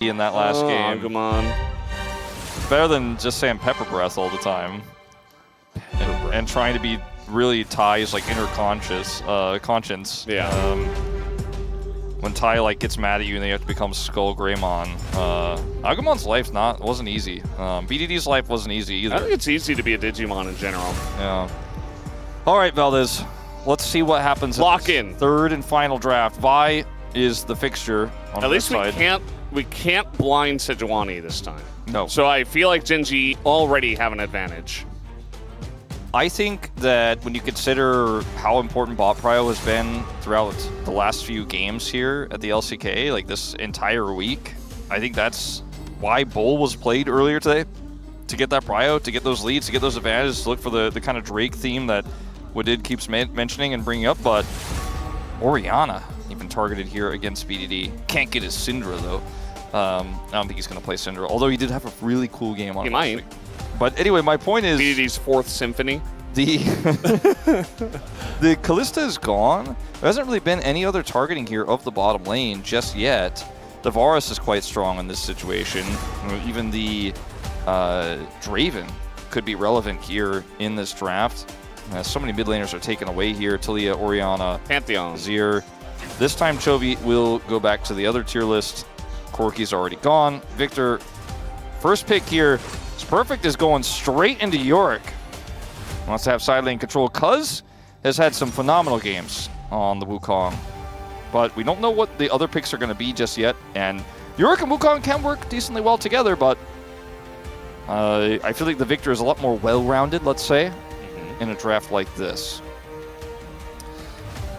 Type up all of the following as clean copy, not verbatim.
in that last game. Come on. Better than just saying pepper breath all the time. And trying to be really Ty's like inner conscience. Yeah. When Ty like gets mad at you and they have to become Skull Greymon. Agumon's life wasn't easy. BDD's life wasn't easy either. I think it's easy to be a Digimon in general. Yeah. All right, Valdez. Let's see what happens. Lock in. Third and final draft. Vi is the fixture on At least side. we can't blind Sejuani this time. No. So I feel like Gen.G already have an advantage. I think that when you consider how important bot prio has been throughout the last few games here at the LCK, like this entire week, I think that's why Bull was played earlier today. To get that prio, to get those leads, to get those advantages, to look for the kind of Drake theme that Wadid keeps mentioning and bringing up. But Orianna even targeted here against BDD. Can't get his Syndra though. I don't think he's going to play Syndra, although he did have a really cool game on it. He might. But anyway, my point is... BDD's 4th Symphony. The Kalista is gone. There hasn't really been any other targeting here of the bottom lane just yet. The Varus is quite strong in this situation. Even the Draven could be relevant here in this draft. So many mid laners are taken away here. Talia, Orianna, Pantheon, Zir. This time Chovy will go back to the other tier list. Corki's already gone. Victor, first pick here. Perfect is going straight into Yorick. Wants to have side lane control. Cuz has had some phenomenal games on the Wukong. But we don't know what the other picks are going to be just yet. And Yorick and Wukong can work decently well together, but I feel like the Victor is a lot more well-rounded, let's say, in a draft like this.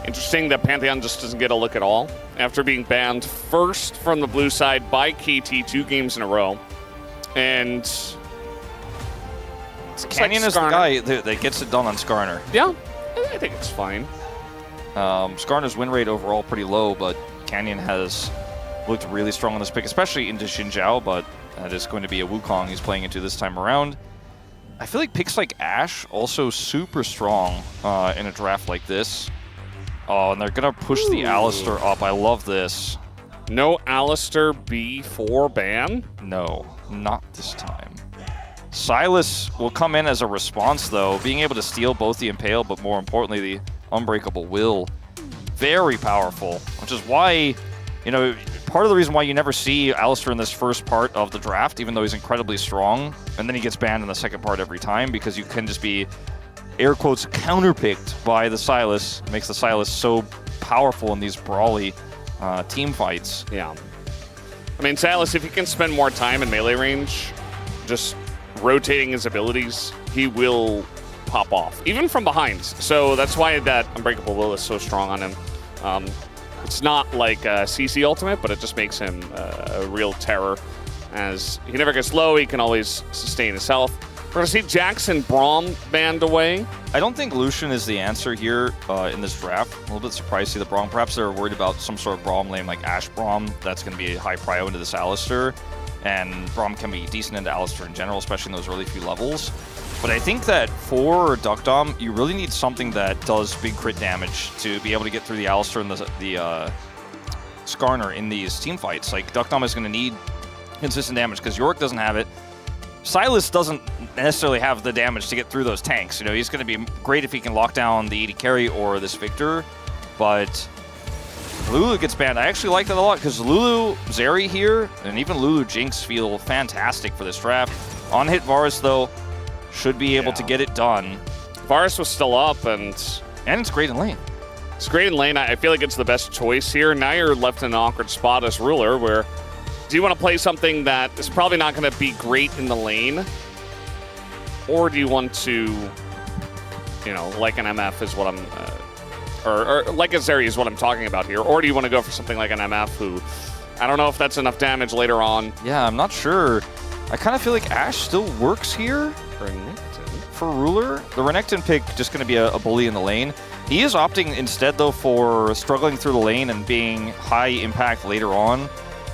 Interesting that Pantheon just doesn't get a look at all after being banned first from the blue side by KT 2 games in a row. And... Canyon is the guy that gets it done on Skarner. Yeah, I think it's fine. Skarner's win rate overall pretty low, but Canyon has looked really strong on this pick, especially into Xinjiao, but that is going to be a Wukong he's playing into this time around. I feel like picks like Ashe also super strong in a draft like this. Oh, and they're going to push the Alistar up. I love this. No Alistar B4 ban? No, not this time. Sylas will come in as a response, though, being able to steal both the Impale, but more importantly, the Unbreakable Will. Very powerful, which is why, you know, part of the reason why you never see Alistar in this first part of the draft, even though he's incredibly strong, and then he gets banned in the second part every time, because you can just be, air quotes, counterpicked by the Sylas. It makes the Sylas so powerful in these brawly team fights. Yeah. I mean, Sylas, if he can spend more time in melee range, just rotating his abilities, he will pop off, even from behind. So that's why that Unbreakable Will is so strong on him. It's not like a CC ultimate, but it just makes him a real terror. As he never gets low, he can always sustain his health. We're going to see Jackson Braum banned away. I don't think Lucian is the answer here in this draft. A little bit surprised to see the Braum. Perhaps they're worried about some sort of Braum lane like Ashe Braum. That's going to be a high prio into this Alistar. And Braum can be decent into Alistar in general, especially in those early few levels. But I think that for Duck Dom, you really need something that does big crit damage to be able to get through the Alistar and the Skarner in these team fights. Like, Duck Dom is going to need consistent damage because Yorick doesn't have it. Sylas doesn't necessarily have the damage to get through those tanks. You know, he's going to be great if he can lock down the AD carry or this Victor, but Lulu gets banned. I actually like that a lot because Lulu, Zeri here, and even Lulu Jinx feel fantastic for this draft. On-hit Varus, though, should be able to get it done. Varus was still up, and it's great in lane. It's great in lane. I feel like it's the best choice here. Now you're left in an awkward spot as Ruler, where do you want to play something that is probably not going to be great in the lane? Or do you want to, you know, like an MF is what I'm... or like a Zeri is what I'm talking about here. Or do you want to go for something like an MF who... I don't know if that's enough damage later on. Yeah, I'm not sure. I kind of feel like Ashe still works here for Ruler. The Renekton pick just going to be a bully in the lane. He is opting instead, though, for struggling through the lane and being high impact later on,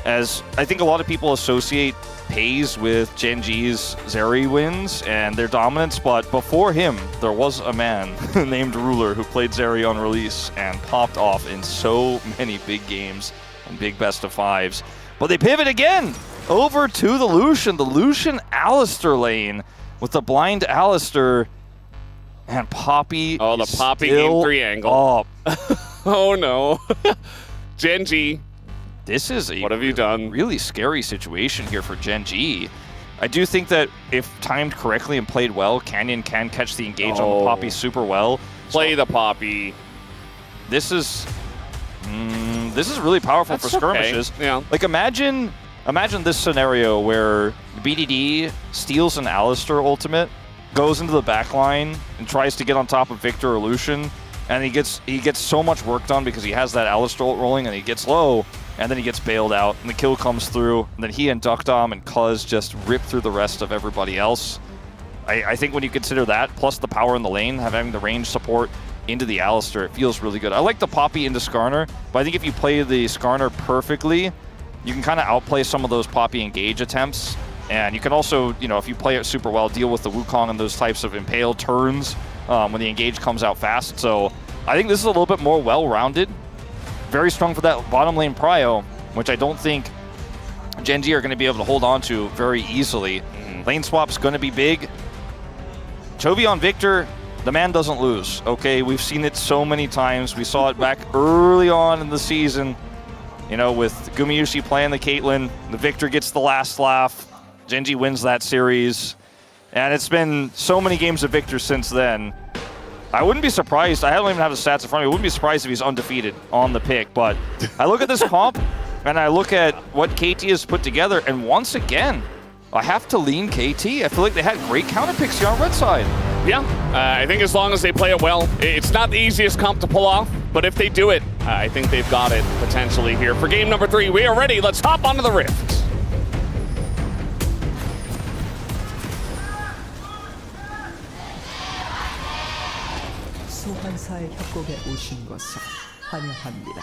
as I think a lot of people associate Pays with Gen.G's Zeri wins and their dominance, but before him, there was a man named Ruler who played Zeri on release and popped off in so many big games and big best of fives. But they pivot again over to the Lucian Alistar lane with the blind Alistar. And Poppy. Oh, the Poppy game 3 angle. Oh no. Gen.G. This is a what have you done? Really scary situation here for Gen.G. I do think that if timed correctly and played well, Canyon can catch the engage on the Poppy super well. Play the Poppy. This is really powerful for skirmishes. Okay. Yeah. Like imagine this scenario where BDD steals an Alistar ultimate, goes into the back line and tries to get on top of Victor or Lucian, and he gets so much work done because he has that Alistar ult rolling, and he gets low, and then he gets bailed out, and the kill comes through, and then he and Duckdom and Cuz just rip through the rest of everybody else. I think when you consider that, plus the power in the lane, having the range support into the Alistar, it feels really good. I like the Poppy into Skarner, but I think if you play the Skarner perfectly, you can kind of outplay some of those Poppy engage attempts. And you can also, if you play it super well, deal with the Wukong and those types of impale turns when the engage comes out fast. So I think this is a little bit more well-rounded. Very strong for that bottom lane prio, which I don't think Gen.G are going to be able to hold on to very easily. Lane swap's going to be big. Chovy on Victor, the man doesn't lose. Okay, we've seen it so many times. We saw it back early on in the season, with Gumayusi playing the Caitlyn. The Victor gets the last laugh. Gen.G wins that series, and it's been so many games of Victor since then. I wouldn't be surprised. I don't even have the stats in front of me. I wouldn't be surprised if he's undefeated on the pick, but I look at this comp, and I look at what KT has put together, and once again, I have to lean KT. I feel like they had great counter picks here on red side. Yeah, I think as long as they play it well, it's not the easiest comp to pull off, but if they do it, I think they've got it potentially here. For game number 3, we are ready. Let's hop onto the Rift. 소환사의 협곡에 오신 것을 환영합니다.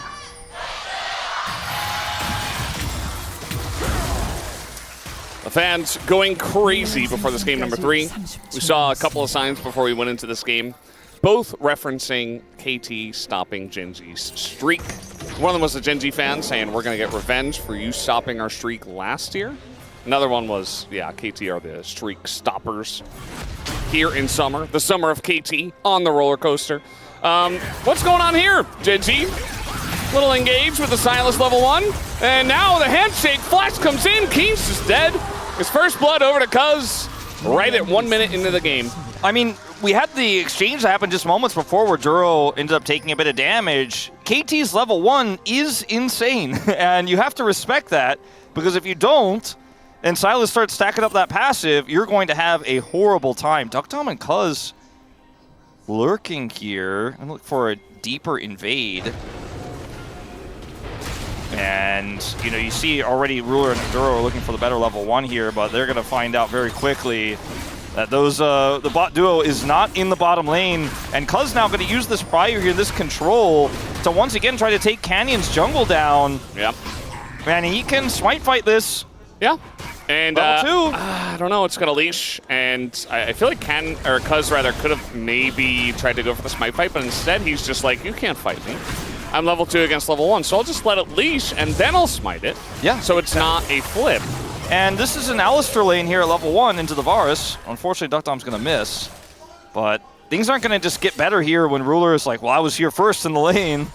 The fans going crazy before this game number 3. We saw a couple of signs before we went into this game, both referencing KT stopping Gen.G's streak. One of them was a Gen.G fan saying, we're going to get revenge for you stopping our streak last year. Another one was, yeah, KT are the streak stoppers here in summer, the summer of KT on the roller coaster. What's going on here, Gen.G? Little engage with the Silas level 1, and now the handshake flash comes in. Keen's just dead. His first blood over to Cuz right at 1 minute into the game. I mean, we had the exchange that happened just moments before where Duro ended up taking a bit of damage. KT's level 1 is insane, and you have to respect that, because if you don't, and Silas starts stacking up that passive, you're going to have a horrible time. Duckdom and Cuz lurking here. I'm looking for a deeper invade. And, you see already Ruler and Duro are looking for the better level 1 here, but they're going to find out very quickly that the bot duo is not in the bottom lane. And Cuz now going to use this prio here, this control, to once again try to take Canyon's jungle down. Yep. And he can smite fight this. Yeah. And level 2. I don't know, it's going to leash, and I feel like Cuz could have maybe tried to go for the smite fight, but instead he's just like, you can't fight me. I'm level 2 against level 1, so I'll just let it leash, and then I'll smite it. Yeah. So it's not a flip. And this is an Alistar lane here at level 1 into the Varus. Unfortunately, Duckdom's going to miss. But things aren't going to just get better here when Ruler is like, well, I was here first in the lane.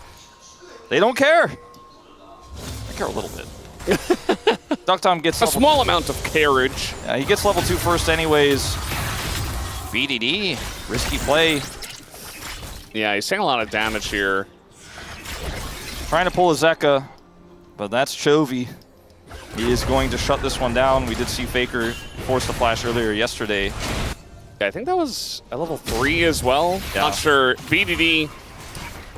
They don't care. They care a little bit. Duckdom gets a small amount of carriage. Yeah, he gets level 2 first anyways. BDD, risky play. Yeah, he's taking a lot of damage here. Trying to pull a Zeka, but that's Chovy. He is going to shut this one down. We did see Faker force the flash earlier yesterday. Yeah, I think that was at level 3 as well. Yeah. Not sure. BDD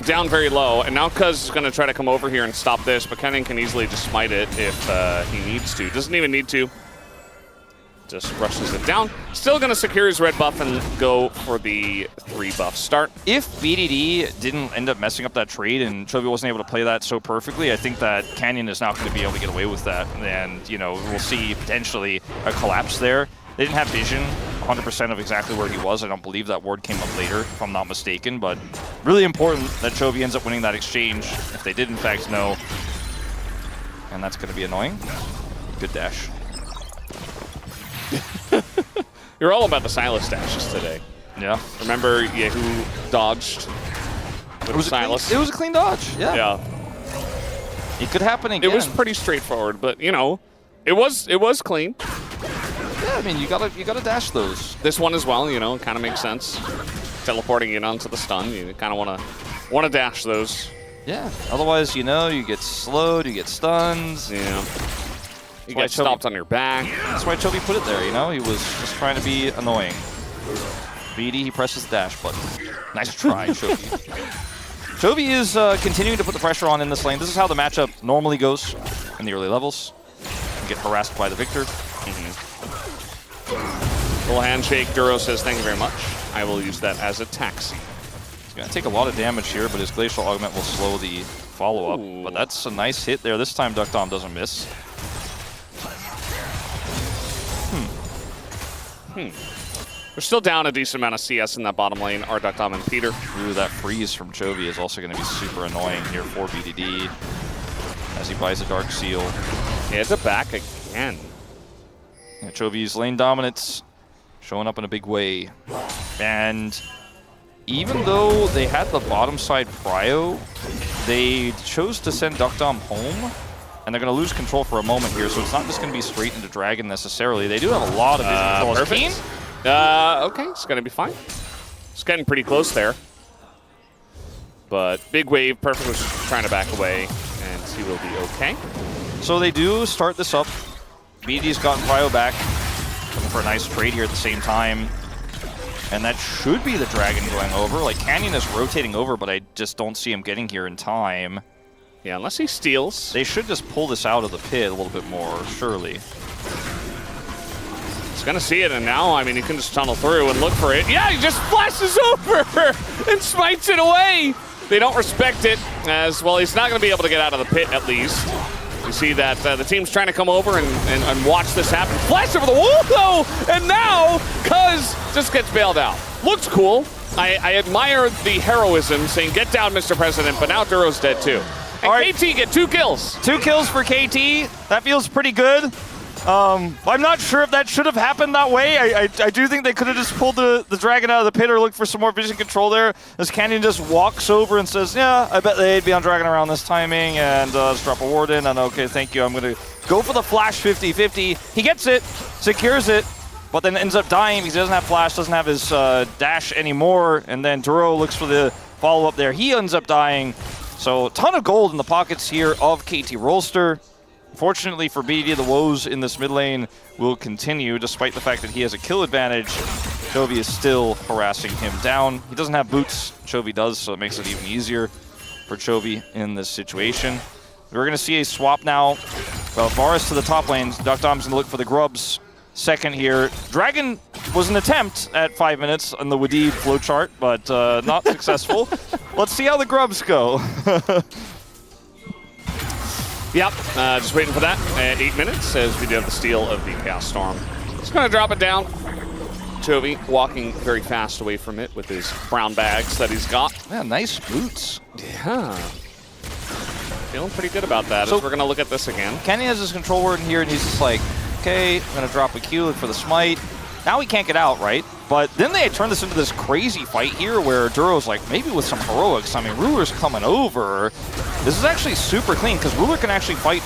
down very low, and now Cuz is going to try to come over here and stop this, but Kennen can easily just smite it if he needs to. Doesn't even need to. Just rushes it down. Still going to secure his red buff and go for the 3 buff start. If BDD didn't end up messing up that trade and Chovy wasn't able to play that so perfectly, I think that Canyon is not going to be able to get away with that. And, we'll see potentially a collapse there. They didn't have vision 100% of exactly where he was. I don't believe that ward came up later, if I'm not mistaken. But really important that Chovy ends up winning that exchange, if they did in fact know. and that's going to be annoying. Good dash. You're all about the Sylas dashes today. Yeah. Remember who dodged with Sylas? It was a clean dodge. Yeah. Yeah. It could happen again. It was pretty straightforward, but you know, it was clean. Yeah, I mean, you gotta dash those. This one as well, you know, kind of makes sense. Teleporting in onto the stun, you kind of wanna dash those. Yeah. Otherwise, you know, you get slowed, you get stuns. Yeah. You get stopped on your back. That's why Chovy put it there, you know? He was just trying to be annoying. VD, he presses the dash button. Nice try, Chovy. Chovy is continuing to put the pressure on in this lane. This is how the matchup normally goes in the early levels. You get harassed by the Victor. Little handshake. Duro says, thank you very much. I will use that as a taxi. He's going to take a lot of damage here, but his Glacial Augment will slow the follow-up. But that's a nice hit there. This time, Duck Dom doesn't miss. We're still down a decent amount of CS in that bottom lane. Our Duck Dom and Peter. Ooh, that freeze from Chovy is also going to be super annoying here for BDD as he buys a Dark Seal. Yeah, it's a back again. Yeah, Chovy's lane dominance showing up in a big way. And even though they had the bottom side prio, they chose to send Duck Dom home. And they're going to lose control for a moment here, so it's not just going to be straight into Dragon necessarily. They do have a lot of vision control. Perfect. Okay, it's going to be fine. It's getting pretty close there. But big wave, Perfect was just trying to back away, and he will be okay. So they do start this up. BD's gotten Prio back. Looking for a nice trade here at the same time. And that should be the Dragon going over. Like, Canyon is rotating over, but I just don't see him getting here in time. Yeah, unless he steals. They should just pull this out of the pit a little bit more, surely. He's going to see it, and now, I mean, he can just tunnel through and look for it. Yeah, he just flashes over and smites it away. They don't respect it, as well, he's not going to be able to get out of the pit, at least. You see that the team's trying to come over and watch this happen. Flash over the wall, though, and now Cuz just gets bailed out. Looks cool. I admire the heroism, saying, get down, Mr. President, but now Duro's dead, too. And right. KT get 2 kills. 2 kills for KT. That feels pretty good. I'm not sure if that should have happened that way. I do think they could have just pulled the Dragon out of the pit or looked for some more vision control there. As Canyon just walks over and says, yeah, I bet they'd be on Dragon around this timing, and just drop a ward in, and okay, thank you. I'm going to go for the flash 50-50. He gets it, secures it, but then ends up dying because he doesn't have flash, doesn't have his dash anymore, and then Duro looks for the follow-up there. He ends up dying. So a ton of gold in the pockets here of KT Rolster. Fortunately for BD, the woes in this mid lane will continue despite the fact that he has a kill advantage. Chovy is still harassing him down. He doesn't have boots, Chovy does, so it makes it even easier for Chovy in this situation. We're going to see a swap now. Well, Varus to the top lane. Duck Dom's going to look for the Grubs second here. Dragon was an attempt at 5 minutes on the VOD flowchart, but not successful. Let's see how the Grubs go. Yep, just waiting for that at 8 minutes as we do have the steal of the Chaos Storm. Just going to drop it down. Chovy walking very fast away from it with his brown bags that he's got. Yeah, nice boots. Yeah. Feeling pretty good about that So as we're going to look at this again. Kenny has his control word in here, and he's just like, okay, I'm going to drop a Q, look for the smite. Now he can't get out, right? But then they turn this into this crazy fight here where Duro's like, maybe with some heroics. I mean, Ruler's coming over. This is actually super clean because Ruler can actually fight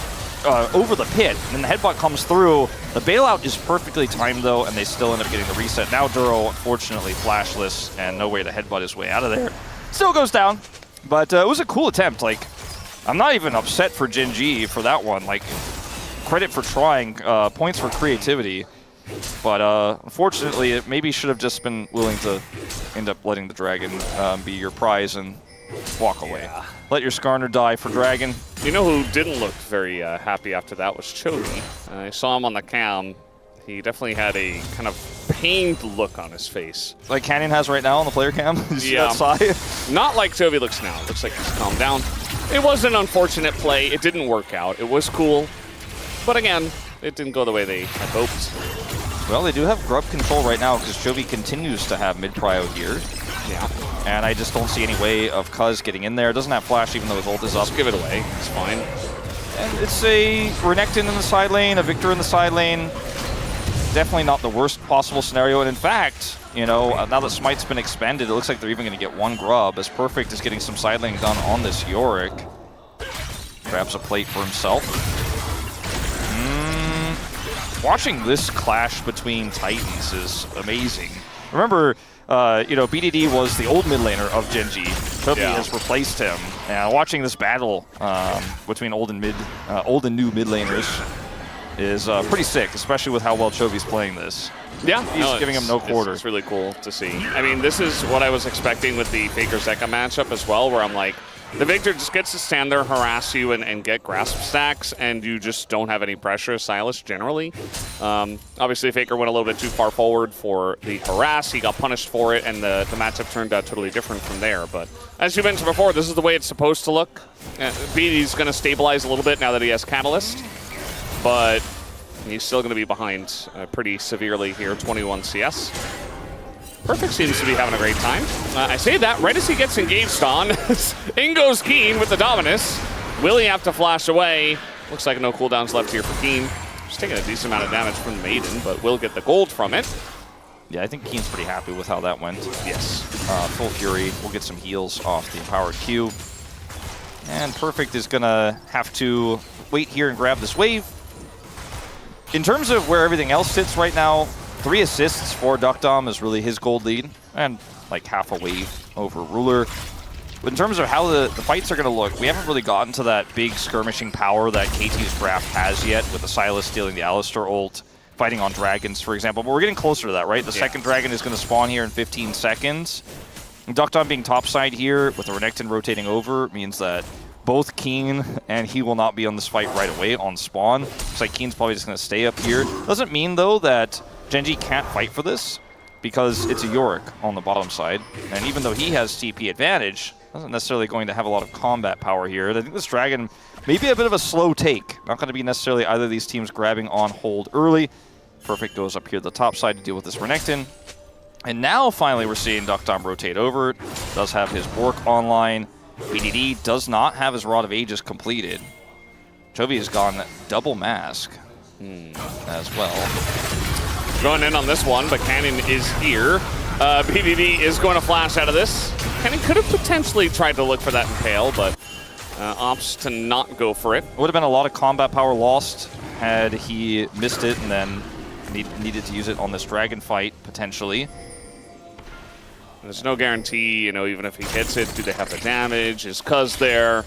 over the pit. And then the headbutt comes through. The bailout is perfectly timed, though, and they still end up getting the reset. Now Duro, unfortunately, flashless and no way to headbutt his way out of there. Still goes down, but it was a cool attempt. Like, I'm not even upset for Gen.G for that one. Like, credit for trying, points for creativity. But unfortunately, it maybe should have just been willing to end up letting the Dragon be your prize and walk away. Yeah. Let your Skarner die for Dragon. You know who didn't look very happy after that was Chovy. I saw him on the cam. He definitely had a kind of pained look on his face. Like Canyon has right now on the player cam. You see that sigh? Not like Chovy looks now. It looks like he's calmed down. It was an unfortunate play. It didn't work out. It was cool. But again, it didn't go the way they had hoped. Well, they do have grub control right now because Chovy continues to have mid-prio here. Yeah. And I just don't see any way of Cuz getting in there. Doesn't have flash even though his ult is up. Just give it away. It's fine. And it's a Renekton in the side lane, a Victor in the side lane. Definitely not the worst possible scenario. And in fact, you know, now that Smite's been expended, it looks like they're even going to get one grub, as Perfect is getting some side lane done on this Yorick. Grabs a plate for himself. Watching this clash between Titans is amazing. Remember, you know, BDD was the old mid laner of Gen.G. Chovy has replaced him. And watching this battle between old and new mid laners is pretty sick, especially with how well Chovy's playing this. Yeah, he's giving him no quarter. It's really cool to see. I mean, this is what I was expecting with the Faker Zeka matchup as well, where I'm like, the Victor just gets to stand there, harass you, and get grasp stacks, and you just don't have any pressure as Sylas generally. Obviously, Faker went a little bit too far forward for the harass. He got punished for it, and the matchup turned out totally different from there. But as you mentioned before, this is the way it's supposed to look. BD's going to stabilize a little bit now that he has Catalyst, but he's still going to be behind pretty severely here, 21 CS. Perfect seems to be having a great time. I say that right as he gets engaged on. In goes Keen with the Dominus. Will he have to flash away? Looks like no cooldowns left here for Keen. Just taking a decent amount of damage from the Maiden, but will get the gold from it. Yeah, I think Keen's pretty happy with how that went. Yes. Full Fury. We'll get some heals off the Empowered Q. And Perfect is going to have to wait here and grab this wave. In terms of where everything else sits right now, 3 assists for Duckdom is really his gold lead, and like half a wave over Ruler. But in terms of how the fights are going to look, we haven't really gotten to that big skirmishing power that KT's draft has yet, with the Sylas stealing the Alistar ult, fighting on dragons, for example. But we're getting closer to that, right? The second dragon is going to spawn here in 15 seconds. And Duckdom being topside here, with the Renekton rotating over, means that both Keen and he will not be on this fight right away on spawn. Looks like Keen's probably just going to stay up here. Doesn't mean, though, that Gen.G can't fight for this, because it's a Yorick on the bottom side. And even though he has TP advantage, isn't necessarily going to have a lot of combat power here. And I think this dragon may be a bit of a slow take. Not going to be necessarily either of these teams grabbing on hold early. Perfect goes up here to the top side to deal with this Renekton. And now, finally, we're seeing Duckdom rotate over. Does have his Bork online. BDD does not have his Rod of Ages completed. Chovy has gone double mask as well. Going in on this one, but Cannon is here. BDD is going to flash out of this. Cannon could have potentially tried to look for that Impale, but opts to not go for it. It would have been a lot of combat power lost had he missed it and then needed to use it on this dragon fight, potentially. There's no guarantee, you know, even if he hits it, do they have the damage? Is Cuz there?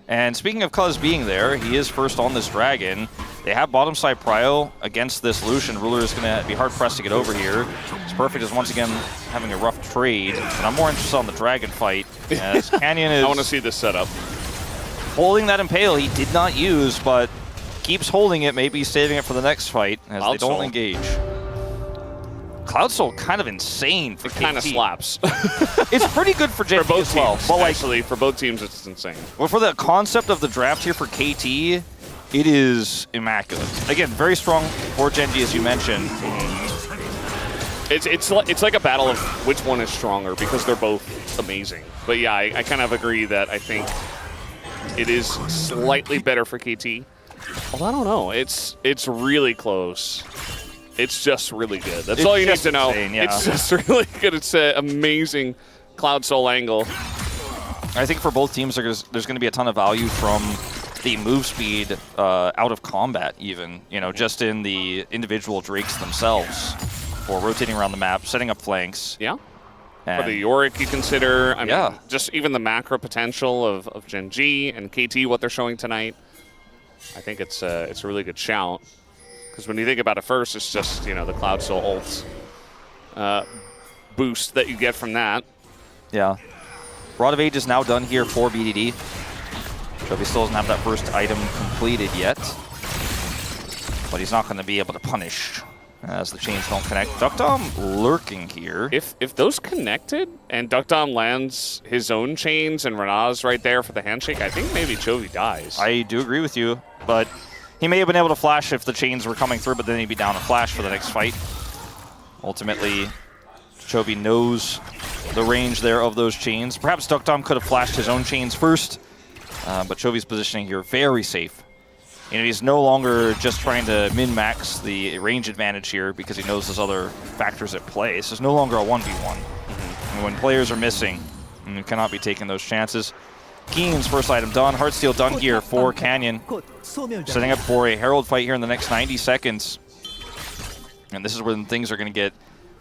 And speaking of Cuz being there, he is first on this dragon. They have bottom side prio against this Lucian. Ruler is going to be hard-pressed to get over here. It's Perfect is once again having a rough trade. And I'm more interested on the dragon fight, as Canyon is... I want to see this setup. Holding that Impale he did not use, but keeps holding it, maybe saving it for the next fight, as they don't engage. Cloud Soul kind of insane for KT. It kind of slaps. It's pretty good for Gen.G both as well. teams, But actually, for both teams, it's insane. Well, for the concept of the draft here for KT, it is immaculate. Again, very strong for Gen.G, as you mentioned. It's like a battle of which one is stronger, because they're both amazing. But yeah, I kind of agree that I think it is slightly better for KT. Well, I don't know. It's really close. It's just really good. That's all you need to know. Insane, yeah. It's just really good. It's an amazing Cloud Soul angle. I think for both teams, there's going to be a ton of value from the move speed out of combat, even. You know, just in the individual Drakes themselves, or rotating around the map, setting up flanks. Yeah. And for the Yorick, you consider. I mean, just even the macro potential of Gen.G and KT, what they're showing tonight. I think it's a really good shout. Because when you think about it first, it's just, you know, the Cloud Soul ult boost that you get from that. Yeah. Rod of Age is now done here for BDD. Chovy still doesn't have that first item completed yet. But he's not going to be able to punish as the chains don't connect. Duckdom lurking here. If those connected and Duckdom lands his own chains and Renaz right there for the handshake, I think maybe Chovy dies. I do agree with you, but he may have been able to flash if the chains were coming through, but then he'd be down a flash for the next fight. Ultimately, Chovy knows the range there of those chains. Perhaps Duckdom could have flashed his own chains first, But Chovy's positioning here very safe. You know, he's no longer just trying to min-max the range advantage here because he knows there's other factors at play. This is no longer a 1v1. And when players are missing, you cannot be taking those chances. Keen's first item done. Heartsteel done here for Canyon. Setting up for a Herald fight here in the next 90 seconds. And this is when things are going to get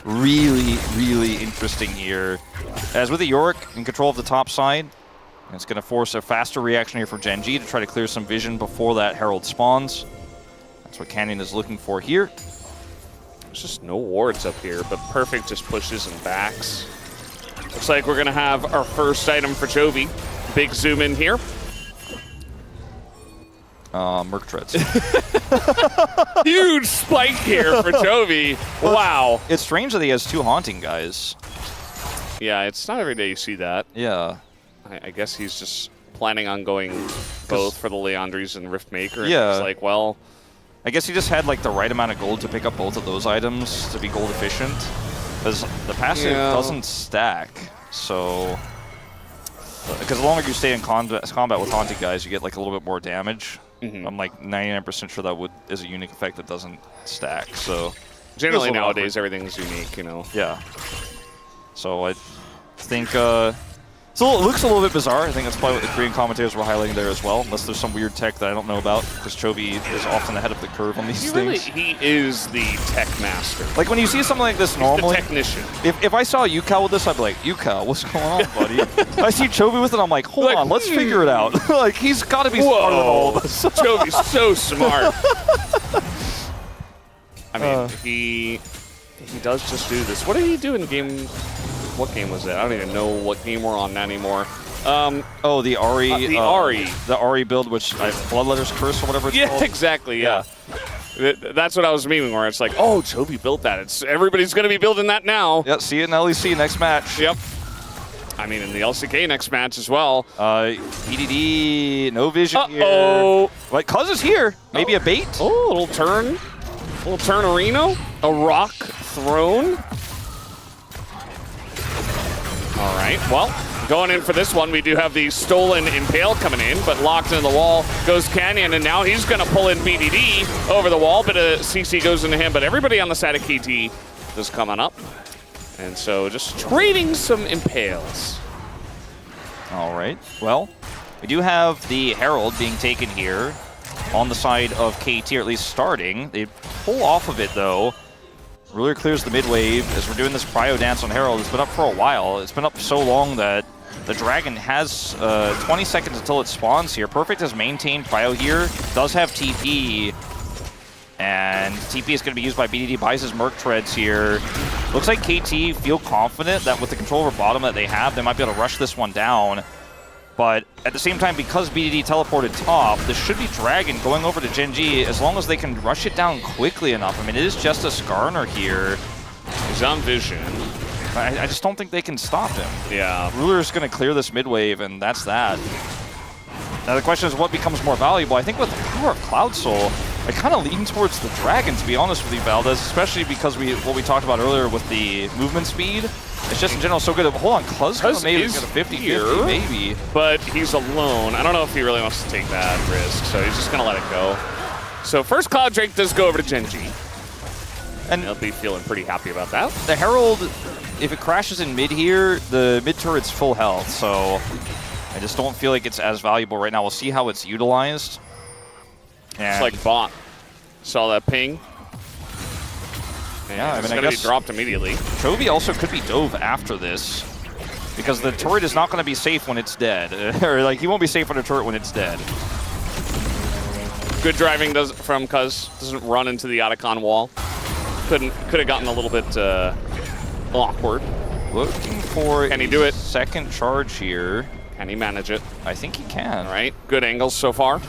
really, really interesting here. As with the Yorick in control of the top side, it's going to force a faster reaction here for Gen.G to try to clear some vision before that Herald spawns. That's what Canyon is looking for here. There's just no wards up here, but Perfect just pushes and backs. Looks like we're going to have our first item for Chovy. Big zoom in here. Merc Treads. Huge spike here for Chovy. Wow. It's strange that he has 2 Haunting guys. Yeah, it's not every day you see that. Yeah. I guess he's just planning on going both for the Leandries and Riftmaker. Yeah. And he's like, well... I guess he just had like the right amount of gold to pick up both of those items to be gold efficient. Because the passive doesn't stack, so... Because the longer you stay in combat with Haunted guys, you get like a little bit more damage. I'm like 99% sure that is a unique effect that doesn't stack, so... Generally nowadays, everything's unique, you know? Yeah. So I think... So it looks a little bit bizarre. I think that's probably what the Korean commentators were highlighting there as well, unless there's some weird tech that I don't know about, because Chovy is often ahead of the curve on these things. He is the tech master. Like when you see something like this normally, the technician. If I saw Yukao with this, I'd be like, Yukao, what's going on, buddy? I see Chovy with it, I'm like, hold on, let's figure it out. Like, he's got to be smarter than all of us. Chovy's so smart. I mean, he does just do this. What did he do in game... What game was that? I don't even know what game we're on anymore. Oh, the Ahri. The Ahri. The Ahri build, which Bloodletter's Curse or whatever it's called. Yeah, exactly, yeah. That's what I was memeing, where it's like, oh, Chovy built that. Everybody's going to be building that now. Yeah, see you in LEC next match. Yep. I mean, in the LCK next match as well. EDD, no vision here. Uh-oh. Like, Cuz is here. Maybe a bait. Oh, a little turn. A little turnerino. A rock thrown. All right, well, going in for this one, we do have the stolen Impale coming in, but locked into the wall goes Canyon, and now he's going to pull in BDD over the wall, but CC goes into him, but everybody on the side of KT is coming up. And so just trading some Impales. All right, well, we do have the Herald being taken here on the side of KT, or at least starting. They pull off of it, though. Ruler clears the mid-wave as we're doing this Prio dance on Herald. It's been up for a while. It's been up so long that the Dragon has 20 seconds until it spawns here. Perfect has maintained Prio here. Does have TP. And TP is going to be used by BDD. Buys his Merc Treads here. Looks like KT feel confident that with the control over bottom that they have, they might be able to rush this one down. But at the same time, because BDD teleported top, this should be Dragon going over to Gen.G as long as they can rush it down quickly enough. I mean, it is just a Skarner here. He's on vision. I just don't think they can stop him. Yeah. Ruler's going to clear this mid wave, and that's that. Now the question is what becomes more valuable. I think with the power of Cloud Soul, I kind of lean towards the Dragon, to be honest with you, Valdez, especially because what we talked about earlier with the movement speed. It's just in general so good. Hold on, Cuz maybe get a 50-50, maybe. But he's alone. I don't know if he really wants to take that risk, so he's just going to let it go. So first Cloud Drake does go over to Gen.G. And he'll be feeling pretty happy about that. The Herald, if it crashes in mid here, the mid turret's full health, so I just don't feel like it's as valuable right now. We'll see how it's utilized. It's like bot. Saw that ping. Yeah, I mean, I guess be dropped immediately. Chovy also could be dove after this, because the turret is not going to be safe when it's dead. Or like, he won't be safe on a turret when it's dead. Good driving from Cuz. Doesn't run into the Otacon wall. Could have gotten a little bit awkward. Looking for can he do it? Second charge here. Can he manage it? I think he can. All right, good angles so far.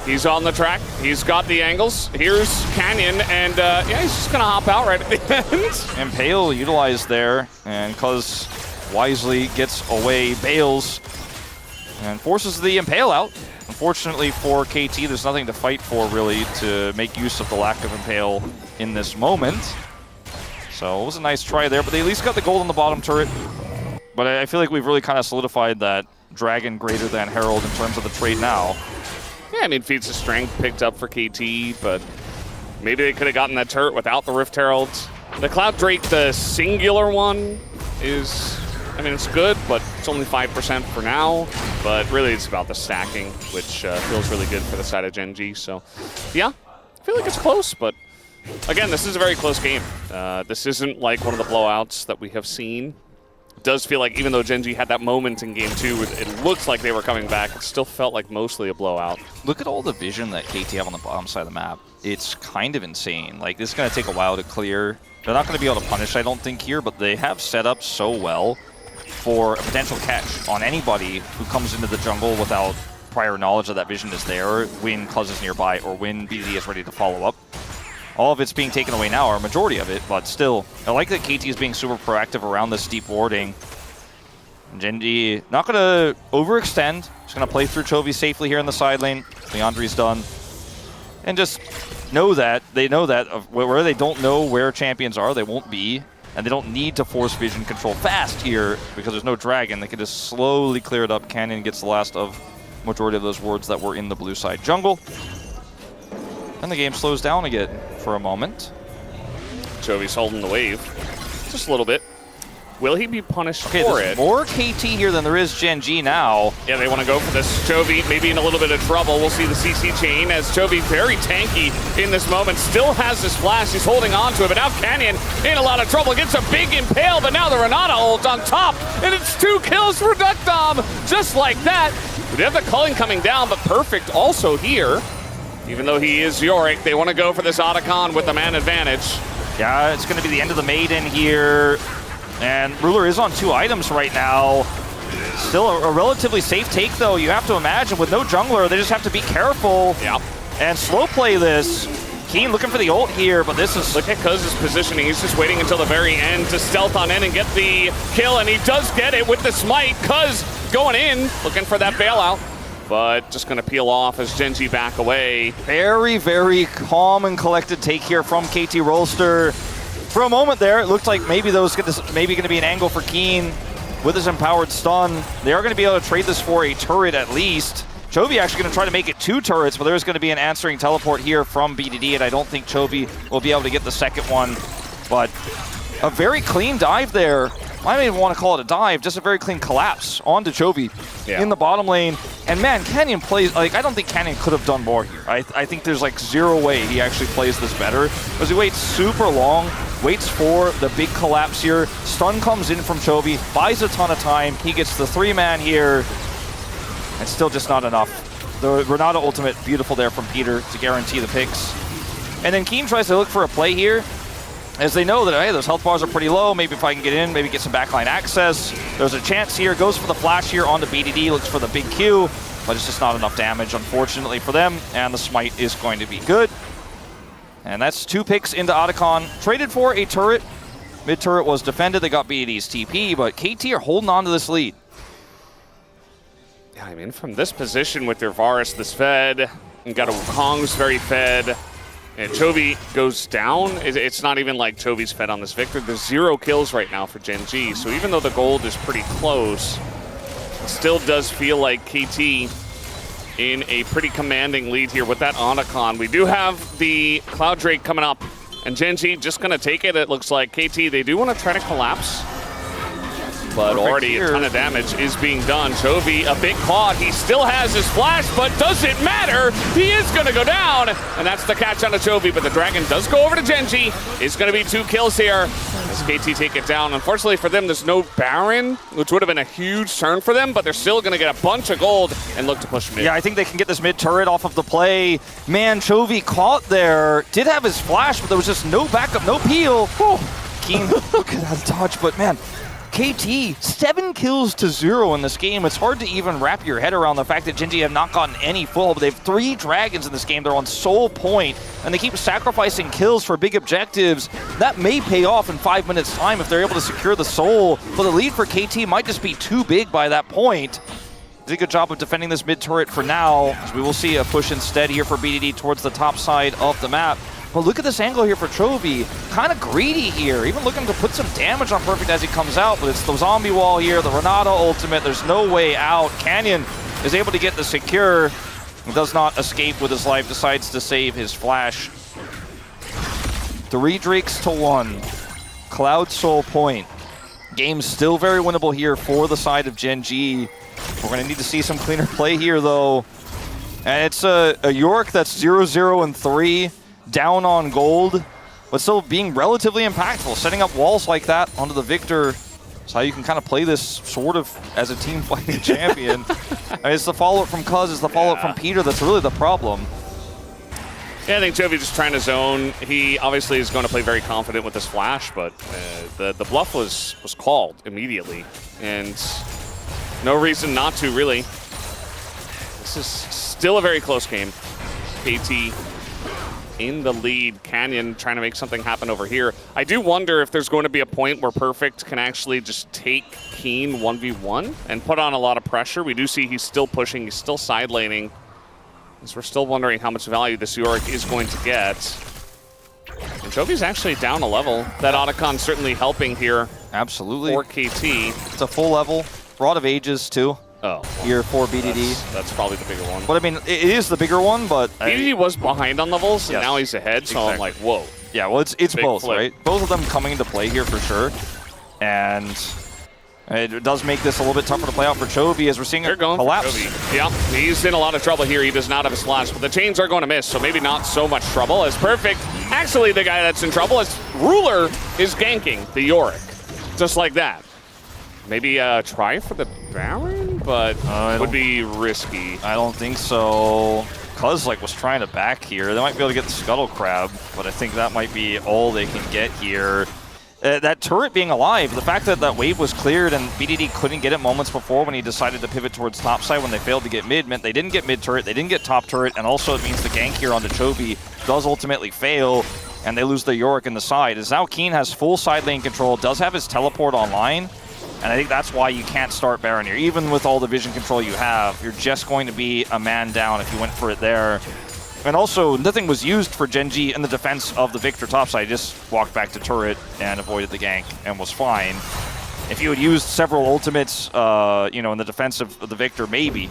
He's on the track. He's got the angles. Here's Canyon, and yeah, he's just gonna hop out right at the end. Impale utilized there, and Cuz wisely gets away, bails, and forces the Impale out. Unfortunately for KT, there's nothing to fight for really to make use of the lack of Impale in this moment. So it was a nice try there, but they at least got the gold on the bottom turret. But I feel like we've really kind of solidified that Dragon greater than Herald in terms of the trade now. Yeah, I mean, feats of strength picked up for KT, but maybe they could have gotten that turret without the Rift Heralds. The Cloud Drake, the singular one, is, I mean, it's good, but it's only 5% for now. But really, it's about the stacking, which feels really good for the side of Gen.G. So, yeah, I feel like it's close, but again, this is a very close game. This isn't like one of the blowouts that we have seen. It does feel like even though Gen.G had that moment in Game 2, it looks like they were coming back, it still felt like mostly a blowout. Look at all the vision that KT have on the bottom side of the map. It's kind of insane. Like, this is going to take a while to clear. They're not going to be able to punish, I don't think, here, but they have set up so well for a potential catch on anybody who comes into the jungle without prior knowledge that that vision is there, when Cluz is nearby, or when BDD is ready to follow up. All of it's being taken away now, or a majority of it, but still, I like that KT is being super proactive around this deep warding. Gen.G not going to overextend, just going to play through Chovy safely here in the side lane. Leandri's done. And just know that, where they don't know where champions are, they won't be. And they don't need to force vision control fast here, because there's no dragon. They can just slowly clear it up. Canyon gets the last of majority of those wards that were in the blue side jungle. And the game slows down again for a moment. Chovy's holding the wave just a little bit. Will he be punished for it? More KT here than there is Gen.G now. Yeah, they want to go for this. Chovy maybe in a little bit of trouble. We'll see the CC chain as Chovy very tanky in this moment. Still has his flash. He's holding on to it. But now Canyon in a lot of trouble. Gets a big impale, but now the Renata holds on top. And it's 2 kills for Duckdom. Just like that. We have the culling coming down, but Perfect also here. Even though he is Yorick, they want to go for this Otacon with the man advantage. Yeah, it's going to be the end of the Maiden here. And Ruler is on 2 items right now. Still a relatively safe take, though. You have to imagine, with no jungler, they just have to be careful. Yep. And slow play this. Keen looking for the ult here, but this is... Look at Cuz's positioning. He's just waiting until the very end to stealth on in and get the kill, and he does get it with the smite. Cuz going in, looking for that bailout, but just going to peel off as Gen.G back away. Very, very calm and collected take here from KT Rolster. For a moment there, it looked like maybe going to be an angle for Keen with his empowered stun. They are going to be able to trade this for a turret at least. Chovy actually going to try to make it 2 turrets, but there's going to be an answering teleport here from BDD, and I don't think Chovy will be able to get the second one. But a very clean dive there. I don't even want to call it a dive, just a very clean collapse onto Chovy in the bottom lane. And man, Canyon plays, like, I don't think Canyon could have done more here. I think there's like 0 way he actually plays this better, because he waits super long, waits for the big collapse here. Stun comes in from Chovy, buys a ton of time. He gets the 3-man here, and still just not enough. The Renata ultimate, beautiful there from Peter to guarantee the picks. And then Keen tries to look for a play here, as they know that, hey, those health bars are pretty low. Maybe if I can get in, maybe get some backline access. There's a chance here. Goes for the flash here onto BDD. Looks for the big Q, but it's just not enough damage, unfortunately, for them. And the smite is going to be good. And that's 2 picks into Otacon. Traded for a turret. Mid-turret was defended. They got BDD's TP, but KT are holding on to this lead. Yeah, I mean, from this position with their Varus this fed, and got a Wukong's very fed, and Chovy goes down. It's not even like Chovy's fed on this Victor. There's 0 kills right now for Gen.G, so even though the gold is pretty close, it still does feel like KT in a pretty commanding lead here with that Otacon. We do have the Cloud Drake coming up, and Gen.G just going to take it. It looks like KT, they do want to try to collapse, but already a ton of damage is being done. Chovy a bit caught. He still has his flash, but doesn't matter. He is going to go down, and that's the catch on the Chovy, but the Dragon does go over to Gen.G. It's going to be 2 kills here as KT take it down. Unfortunately for them, there's no Baron, which would have been a huge turn for them, but they're still going to get a bunch of gold and look to push mid. Yeah, I think they can get this mid turret off of the play. Man, Chovy caught there. Did have his flash, but there was just no backup, no peel. Keen, look at that dodge, but man, KT, 7 kills to 0 in this game. It's hard to even wrap your head around the fact that Gen.G have not gotten any full, but they have 3 dragons in this game. They're on soul point, and they keep sacrificing kills for big objectives. That may pay off in 5 minutes' time if they're able to secure the soul, but the lead for KT might just be too big by that point. Did a good job of defending this mid turret for now, as we will see a push instead here for BDD towards the top side of the map. But look at this angle here for Chovy. Kind of greedy here, even looking to put some damage on Perfect as he comes out, but it's the zombie wall here, the Renata ultimate, there's no way out. Canyon is able to get the secure, does not escape with his life, decides to save his flash. 3 Drakes to 1. Cloud Soul point. Game's still very winnable here for the side of Gen.G. We're going to need to see some cleaner play here, though. And it's a Yorick that's 0-0-3, down on gold, but still being relatively impactful. Setting up walls like that onto the Victor is how you can kind of play this sort of as a team fighting champion. I mean, it's the follow-up from Cuz, it's the follow-up from Peter that's really the problem. Yeah, I think Chovy just trying to zone. He obviously is going to play very confident with this flash, but the bluff was called immediately, and no reason not to, really. This is still a very close game. KT in the lead. Canyon trying to make something happen over here. I do wonder if there's going to be a point where Perfect can actually just take Keen 1v1 and put on a lot of pressure. We do see he's still pushing, he's still side laning. So we're still wondering how much value this Yorick is going to get. And Chovy's actually down a level. That Otacon certainly helping here. Absolutely. For KT. It's a full level. Rod of Ages, too. Oh. Here for BDD. That's probably the bigger one. But I mean, it is the bigger one, but... BDD was behind on levels, and yes, now he's ahead, so exactly. I'm like, whoa. Yeah, well, it's both, flip. right? Both of them coming into play here for sure. And it does make this a little bit tougher to play out for Chovy as we're seeing a collapse. Yeah, he's in a lot of trouble here. He does not have his flash, but the chains are going to miss, so maybe not so much trouble as Perfect. Actually, the guy that's in trouble is Ruler is ganking the Yorick. Just like that. Maybe try for the Baron, but would be risky. I don't think so. Cuz was trying to back here. They might be able to get the Scuttle Crab, but I think that might be all they can get here. That turret being alive, the fact that that wave was cleared and BDD couldn't get it moments before when he decided to pivot towards topside when they failed to get mid meant they didn't get mid turret, they didn't get top turret, and also it means the gank here onto Chovy does ultimately fail, and they lose the Yorick in the side. As now Keen has full side lane control, does have his teleport online, and I think that's why you can't start Baron here. Even with all the vision control you have, you're just going to be a man down if you went for it there. And also, nothing was used for Gen.G in the defense of the Victor topside. He just walked back to turret and avoided the gank and was fine. If you had used several ultimates, in the defense of the Victor, maybe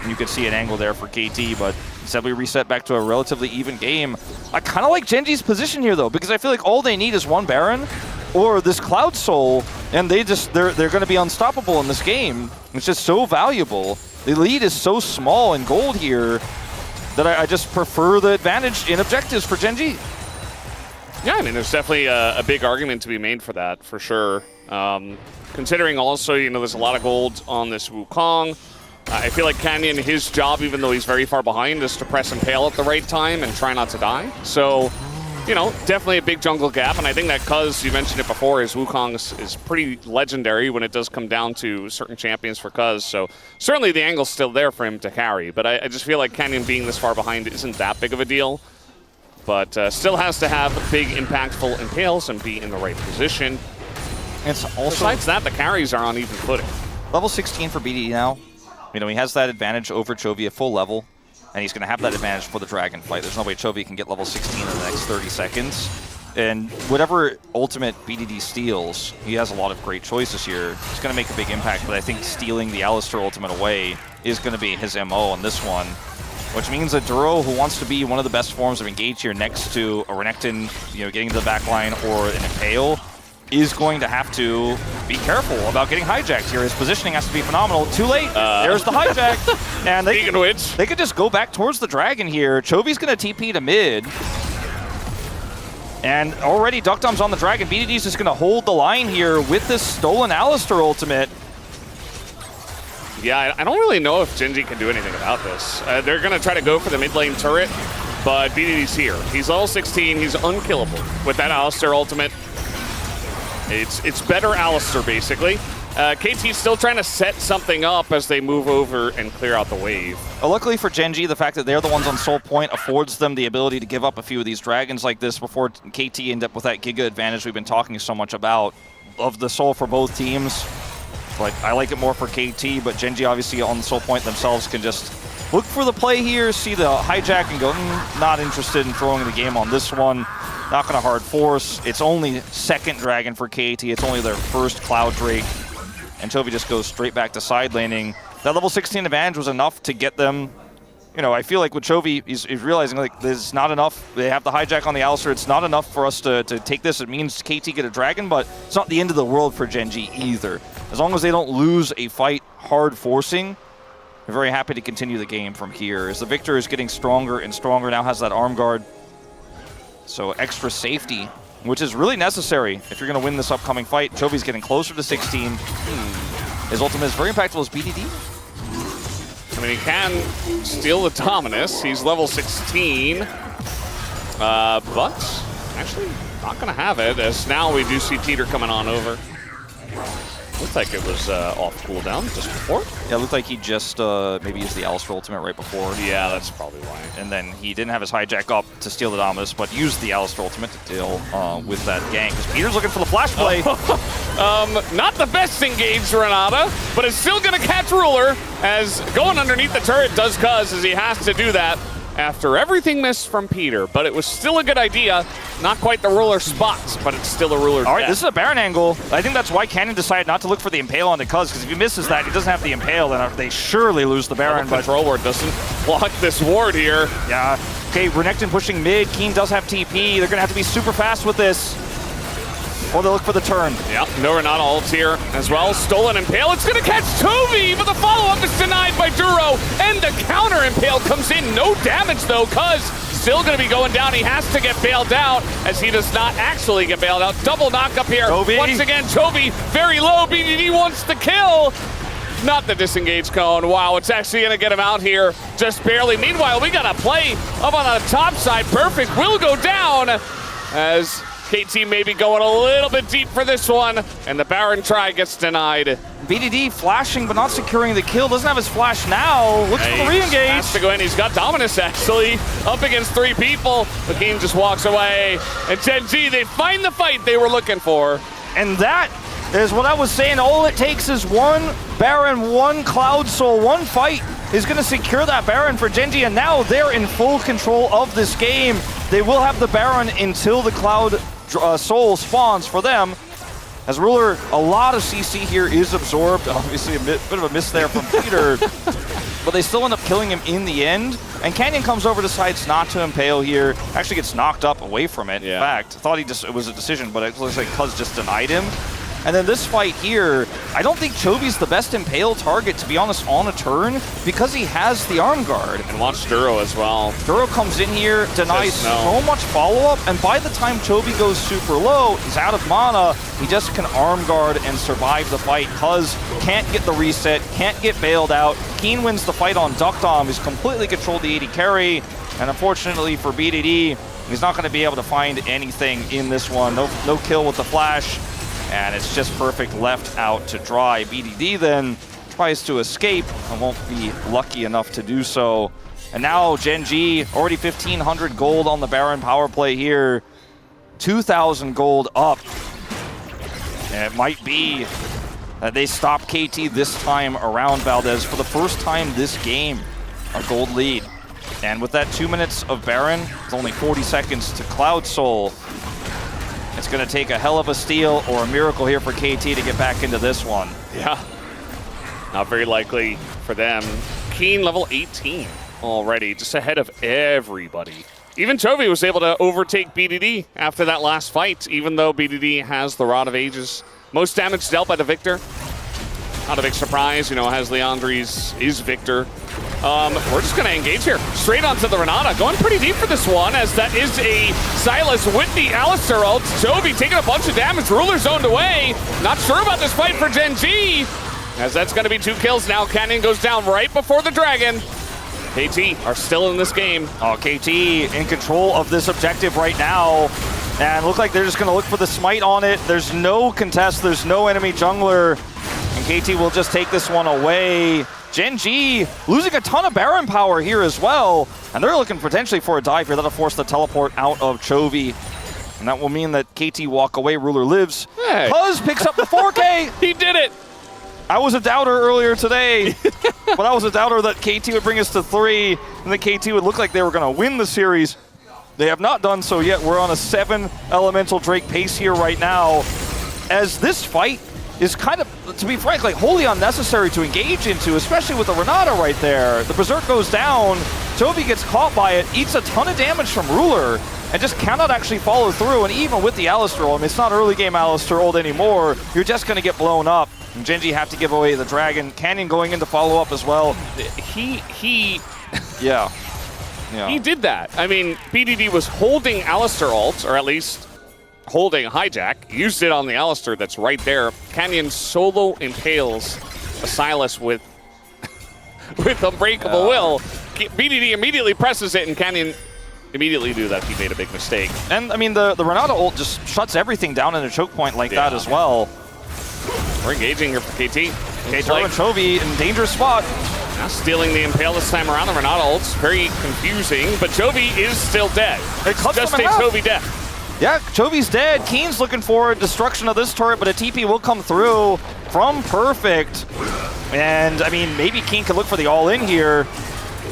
you could see an angle there for KT, but instead we reset back to a relatively even game. I kind of like Gen.G's position here, though, because I feel like all they need is one Baron or this Cloud Soul, and they're going to be unstoppable in this game. It's just so valuable. The lead is so small in gold here that I just prefer the advantage in objectives for Gen.G. Yeah, I mean, there's definitely a big argument to be made for that, for sure. Considering also, there's a lot of gold on this Wukong. I feel like Canyon, his job, even though he's very far behind, is to press and pale at the right time and try not to die. So, definitely a big jungle gap. And I think that Cuz, you mentioned it before, his Wukong is pretty legendary when it does come down to certain champions for Cuz. So certainly the angle's still there for him to carry. But I just feel like Canyon being this far behind isn't that big of a deal. But still has to have big, impactful impales and be in the right position. It's also, besides that, the carries are on even footing. Level 16 for BDD now. He has that advantage over Chovy at full level, and he's going to have that advantage for the dragon fight. There's no way Chovy can get level 16 in the next 30 seconds. And whatever ultimate BDD steals, he has a lot of great choices here. It's going to make a big impact, but I think stealing the Alistar ultimate away is going to be his MO on this one, which means that Duro, who wants to be one of the best forms of engage here next to a Renekton, getting to the back line, or an Impale, is going to have to be careful about getting hijacked here. His positioning has to be phenomenal. Too late. There's the hijack. And they could just go back towards the dragon here. Chovy's going to TP to mid. And already Duckdom's on the dragon. BDD's just going to hold the line here with this stolen Alistar ultimate. Yeah, I don't really know if Gen.G can do anything about this. They're going to try to go for the mid lane turret, but BDD's here. He's level 16. He's unkillable with that Alistar ultimate. It's better Alistar, basically. KT's still trying to set something up as they move over and clear out the wave. Luckily for Gen.G, the fact that they're the ones on Soul Point affords them the ability to give up a few of these dragons like this before KT end up with that Giga advantage we've been talking so much about of the Soul for both teams. I like it more for KT, but Gen.G obviously on the Soul Point themselves can just look for the play here, see the hijack and go, not interested in throwing the game on this one. Not going to hard force. It's only second Dragon for KT. It's only their first Cloud Drake. And Chovy just goes straight back to side laning. That level 16 advantage was enough to get them. You know, I feel like with Chovy, he's realizing like there's not enough. They have the hijack on the Alistair. It's not enough for us to take this. It means KT get a Dragon, but it's not the end of the world for Gen.G either. As long as they don't lose a fight hard forcing, they're very happy to continue the game from here. As the Victor is getting stronger and stronger, now has that arm guard. So extra safety, which is really necessary if you're going to win this upcoming fight. Chovy's getting closer to 16. His ultimate is very impactful as BDD. I mean, he can steal the Dominus. He's level 16. But actually not going to have it, as now we do see Peter coming on over. Looked like it was off cooldown just before. Yeah, it looked like he just maybe used the Alistair ultimate right before. Yeah, that's probably why. And then he didn't have his hijack up to steal the Dominus, but used the Alistair ultimate to deal with that gank. Because Peter's looking for the flash play. Not the best engaged Renata, but it's still going to catch Ruler, as going underneath the turret does cuz, as he has to do that after everything missed from Peter. But it was still a good idea. Not quite the Ruler spot, but it's still a Ruler. All right, this is a Baron angle. I think that's why Cannon decided not to look for the Impale on the Cuz, because if he misses that, he doesn't have the Impale, then they surely lose the Baron. But Control Ward doesn't block this ward here. Yeah. Okay, Renekton pushing mid. Keen does have TP. They're going to have to be super fast with this. Or they'll look for the turn. Yep, no Renata ult here as well. Stolen Impale. It's going to catch Chovy, but the follow-up is denied by Duro. And the counter Impale comes in. No damage, though, Cuz still going to be going down. He has to get bailed out, as he does not actually get bailed out. Double knock up here. Chovy. Once again, Chovy very low. BDD wants the kill. Not the disengage cone. Wow, it's actually going to get him out here just barely. Meanwhile, we got a play up on the top side. Perfect will go down, as KT maybe going a little bit deep for this one, and the Baron try gets denied. BDD flashing but not securing the kill. Doesn't have his flash now. Looks for the re-engage. Has to go in. He's got Dominus actually up against 3 people. The game just walks away. And Gen.G, they find the fight they were looking for. And that is what I was saying. All it takes is one Baron, one Cloud Soul, one fight is going to secure that Baron for Gen.G, and now they're in full control of this game. They will have the Baron until the Cloud Soul spawns for them. As Ruler, a lot of CC here is absorbed. Obviously a bit of a miss there from Peter, but they still end up killing him in the end. And Canyon comes over, decides not to impale here. Actually gets knocked up away from it. Yeah. In fact, thought it was a decision, but it looks like Cuz just denied him. And then this fight here, I don't think Chovy's the best impale target, to be honest, on a turn, because he has the arm guard. And watch Duro as well. Duro comes in here, denies so much follow-up, and by the time Chovy goes super low, he's out of mana, he just can arm guard and survive the fight. Cuz can't get the reset, can't get bailed out. Keen wins the fight on Duckdom, who's completely controlled the AD carry, and unfortunately for BDD, he's not going to be able to find anything in this one. No kill with the flash. And it's just perfect left out to dry. BDD then tries to escape and won't be lucky enough to do so. And now Gen.G, already 1,500 gold on the Baron power play here. 2,000 gold up. And it might be that they stop KT this time around, Valdez. For the first time this game, a gold lead. And with that 2 minutes of Baron, it's only 40 seconds to Cloud Soul. It's going to take a hell of a steal or a miracle here for KT to get back into this one. Yeah, not very likely for them. Keen level 18 already, just ahead of everybody. Even Chovy was able to overtake BDD after that last fight, even though BDD has the Rod of Ages. Most damage dealt by the Victor. Not a big surprise, you know, has Leandri's is Victor. We're just going to engage here. Straight onto the Renata. Going pretty deep for this one, as that is a Silas with the Alistair ult. Chovy taking a bunch of damage. Ruler zoned away. Not sure about this fight for Gen.G, as that's going to be 2 kills now. Canyon goes down right before the Dragon. KT are still in this game. Oh, KT in control of this objective right now. And look like they're just going to look for the smite on it. There's no contest. There's no enemy jungler. And KT will just take this one away. Gen.G losing a ton of Baron power here as well. And they're looking potentially for a dive here. That'll force the teleport out of Chovy. And that will mean that KT walk away. Ruler lives. Hey. Cuz picks up the 4K. He did it. I was a doubter earlier today. Well, that was a doubter that KT would bring us to 3, and the KT would look like they were going to win the series. They have not done so yet. We're on a 7 Elemental Drake pace here right now, as this fight is kind of, to be frank, like wholly unnecessary to engage into, especially with the Renata right there. The Berserk goes down, Chovy gets caught by it, eats a ton of damage from Ruler, and just cannot actually follow through. And even with the Alistar ult, I mean, it's not early game Alistar ult anymore, you're just going to get blown up. And Gen.G have to give away the Dragon. Canyon going in to follow up as well. Yeah. He did that. I mean, BDD was holding Alistar ult, or at least holding Hijack, used it on the Alistar that's right there. Canyon solo impales a Sylas with Unbreakable Will. BDD immediately presses it, and Canyon immediately knew that he made a big mistake. And I mean, the Renata ult just shuts everything down in a choke point like that as well. We're engaging here for KT. Okay, throwing Chovy in dangerous spot. Now stealing the Impale this time around. The Renata ult's very confusing, but Chovy is still dead. It cuts just a Chovy death. Yeah, Chovy's dead. Keen's looking for destruction of this turret, but a TP will come through from Perfect. And, I mean, maybe Keen can look for the all-in here.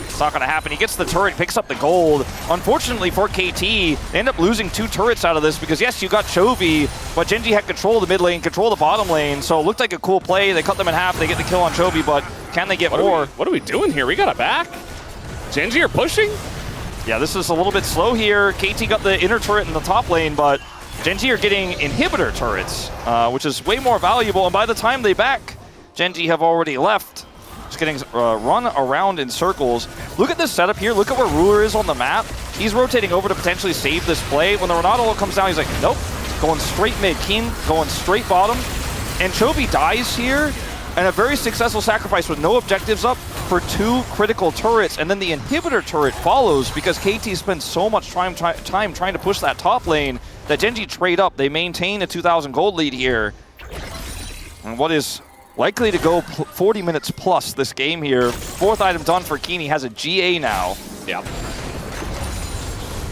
It's not going to happen. He gets the turret, picks up the gold. Unfortunately for KT, they end up losing 2 turrets out of this because, yes, you got Chovy, but Gen.G had control of the mid lane, control of the bottom lane, so it looked like a cool play. They cut them in half. They get the kill on Chovy, but can they get more? What are we doing here? We got a back? Gen.G are pushing? Yeah, this is a little bit slow here. KT got the inner turret in the top lane, but Gen.G are getting inhibitor turrets, which is way more valuable. And by the time they back, Gen.G have already left. Just getting run around in circles. Look at this setup here. Look at where Ruler is on the map. He's rotating over to potentially save this play. When the Renata ult comes down, he's like, nope. Going straight mid. Keen going straight bottom. And Chovy dies here. And a very successful sacrifice with no objectives up for 2 critical turrets. And then the inhibitor turret follows because KT spends so much time trying to push that top lane that Gen.G trade up. They maintain a 2,000 gold lead here. And what is likely to go 40 minutes plus this game here. 4th item done for Keen. He has a GA now. Yeah.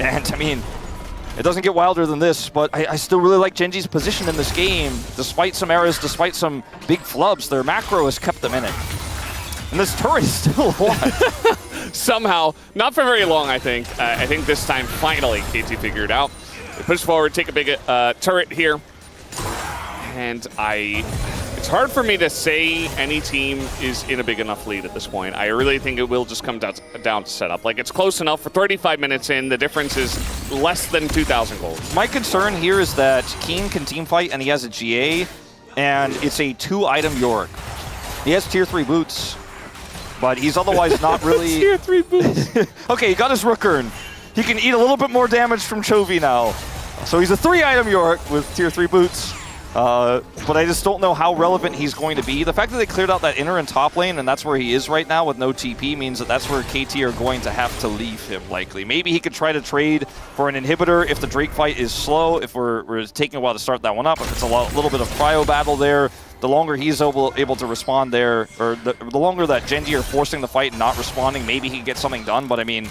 And, I mean, it doesn't get wilder than this, but I still really like Gen.G's position in this game. Despite some errors, despite some big flubs, their macro has kept them in it. And this turret is still alive. Somehow, not for very long, I think. I think this time, finally, KT figured it out. They push forward, take a big turret here. And it's hard for me to say any team is in a big enough lead at this point. I really think it will just come down to setup. Like, it's close enough for 35 minutes in. The difference is less than 2,000 gold. My concern here is that Keen can team fight and he has a GA, and it's a 2-item Yorick. He has tier 3 boots, but he's otherwise not really... Tier 3 boots. Okay, he got his Rookern. He can eat a little bit more damage from Chovy now. So he's a 3-item Yorick with tier 3 boots. But I just don't know how relevant he's going to be. The fact that they cleared out that inner and top lane, and that's where he is right now with no TP, means that that's where KT are going to have to leave him, likely. Maybe he could try to trade for an inhibitor if the Drake fight is slow, if we're taking a while to start that one up, if it's a little bit of cryo battle there. The longer he's able to respond there, or the longer that Gen.G are forcing the fight and not responding, maybe he can get something done. But, I mean,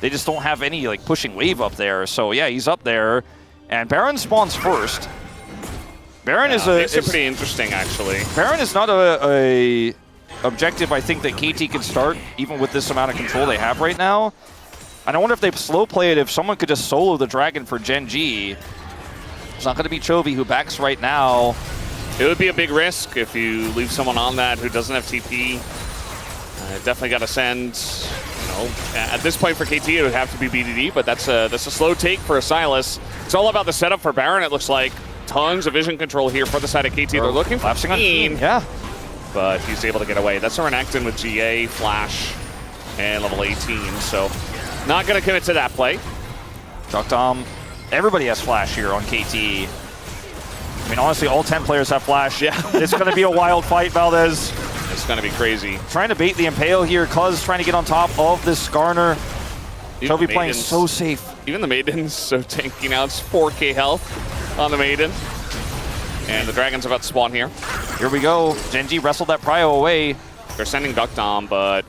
they just don't have any, like, pushing wave up there. So, yeah, he's up there. And Baron spawns first. Baron is pretty interesting, actually. Baron is not a objective I think that KT can start, even with this amount of control they have right now. And I wonder if they slow play it, if someone could just solo the Dragon for Gen.G. It's not going to be Chovy who backs right now. It would be a big risk if you leave someone on that who doesn't have TP. Definitely got to send, at this point for KT it would have to be BDD, but that's a slow take for a Sylas. It's all about the setup for Baron, it looks like. Tons of vision control here for the side of KT. They're looking for Keen, yeah, but he's able to get away. That's a Renekton with GA, Flash, and level 18, so not going to commit to that play. Dom, everybody has Flash here on KT. I mean, honestly, all 10 players have Flash. Yeah. It's going to be a wild fight, Valdez. It's going to be crazy. Trying to bait the Impale here. Cuz trying to get on top of this Skarner. Chovy playing so safe. Even the Maiden's so tanky now. It's 4k health on the Maiden. And the Dragon's about to spawn here. Here we go. Gen.G wrestled that Prio away. They're sending Dom, but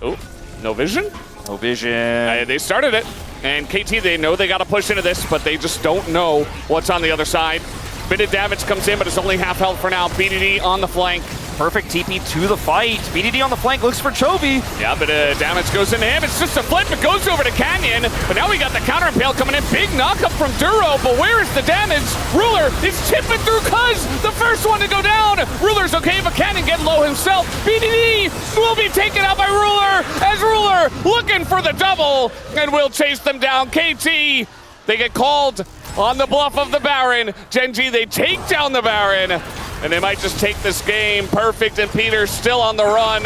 no vision? No vision. They started it. And KT, they know they got to push into this, but they just don't know what's on the other side. Bit of damage comes in, but it's only half health for now. BDD on the flank. perfect TP to the fight. VDD on the flank looks for Chovy. Yeah, but damage goes into him. It's just a flip. It goes over to Canyon. But now we got the counter impale coming in. Big knockup from Duro. But where is the damage? Ruler is chipping through Cuz. The first one to go down. Ruler's okay, but Canyon get low himself. VDD will be taken out by Ruler as Ruler looking for the double and will chase them down. KT, they get called on the bluff of the Baron. Gen.G, they take down the Baron, and they might just take this game. Perfect and Peter still on the run.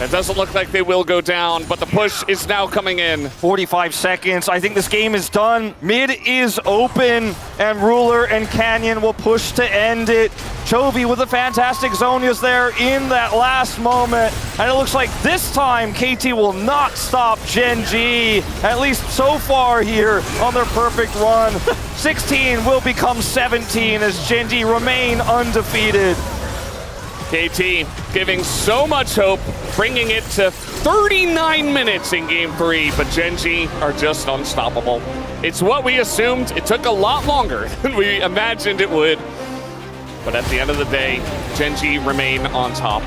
It doesn't look like they will go down, but the push is now coming in. 45 seconds. I think this game is done. Mid is open, and Ruler and Canyon will push to end it. Chovy with a fantastic Zonia's there in that last moment. And it looks like this time KT will not stop Gen.G, at least so far here on their perfect run. 16 will become 17 as Gen.G remain undefeated. KT giving so much hope, bringing it to 39 minutes in Game 3, but Gen.G are just unstoppable. It's what we assumed. It took a lot longer than we imagined it would. But at the end of the day, Gen.G remain on top.